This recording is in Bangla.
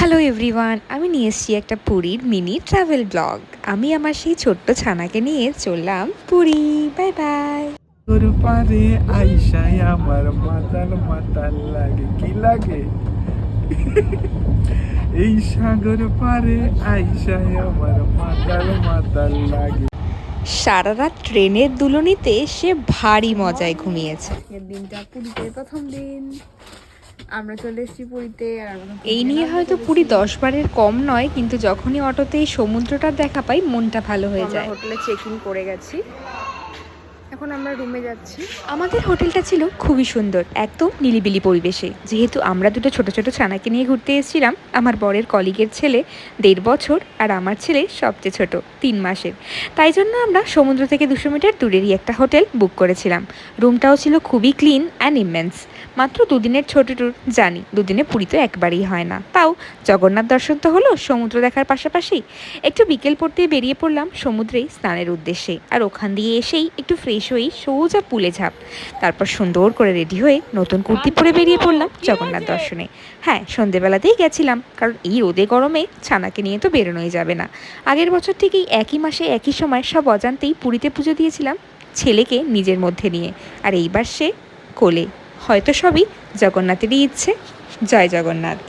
হ্যালো এভরিওয়ান, আমি নিয়ে এসেছি একটা পুরীর মিনি ট্রাভেল ব্লগ। আমি আমার সেই ছোট্ট ছানাকে নিয়ে চললাম পুরী। Bye bye. তোর পারে আইসায় আমার মাতাল মাতাল লাগে, কি লাগে? এই সাগর পারে আইসায় আমার মাতাল মাতাল লাগে। সারা রাত ট্রেনের দুলনিতে সে ভারী মজায় ঘুমিয়েছে। আজকের দিনটা পুরীতে প্রথম দিন আমরা চলে এসেছি পুরীতে। আর এই নিয়ে হয়তো পুরী 10 বারের কম নয়, কিন্তু যখনই অটোতে এই সমুদ্রটার দেখা পাই মনটা ভালো হয়ে যায়। হোটেলে চেক ইন করে গেছি, এখন আমরা রুমে যাচ্ছি। আমাদের হোটেলটা ছিল খুবই সুন্দর, একদম নিলিবিলি পরিবেশে। যেহেতু আমরা দুটো ছোট ছোট ছানাকে নিয়ে ঘুরতে এসেছিলাম, আমার বরের কলিগের ছেলে 1.5 বছর আর আমার ছেলে সবচেয়ে ছোট 3 মাসের, তাই জন্য আমরা সমুদ্র থেকে 200 মিটার দূরেরই একটা হোটেল বুক করেছিলাম। রুমটাও ছিল খুবই ক্লিন অ্যান্ড ইমেন্স। মাত্র 2 দিনের ছোট ট্যুর, জানি 2 দিনে পুরী তো একবারই হয় না, তাও জগন্নাথ দর্শন তো হলো, সমুদ্র দেখার পাশাপাশি একটু বিকেল পড়তে বেরিয়ে পড়লাম সমুদ্রে স্নানের উদ্দেশ্যে। আর ওখান দিয়ে এসেই একটু ফ্রেশ হয়েই সোজা পুলে ঝাঁপ। তারপর সুন্দর করে রেডি হয়ে নতুন কুর্তি পরে বেরিয়ে পড়লাম জগন্নাথ দর্শনে। হ্যাঁ, সন্ধেবেলাতেই গেছিলাম, কারণ এই রোদে গরমে ছানাকে নিয়ে তো বেরোনোই যাবে না। আগের বছর থেকেই একই মাসে একই সময় সব অজান্তেই পুরীতে পুজো দিয়েছিলাম ছেলেকে নিজের মধ্যে নিয়ে, আর এইবার সে কোলে। হয়তো সবই জগন্নাথেরই ইচ্ছে। জয় জগন্নাথ।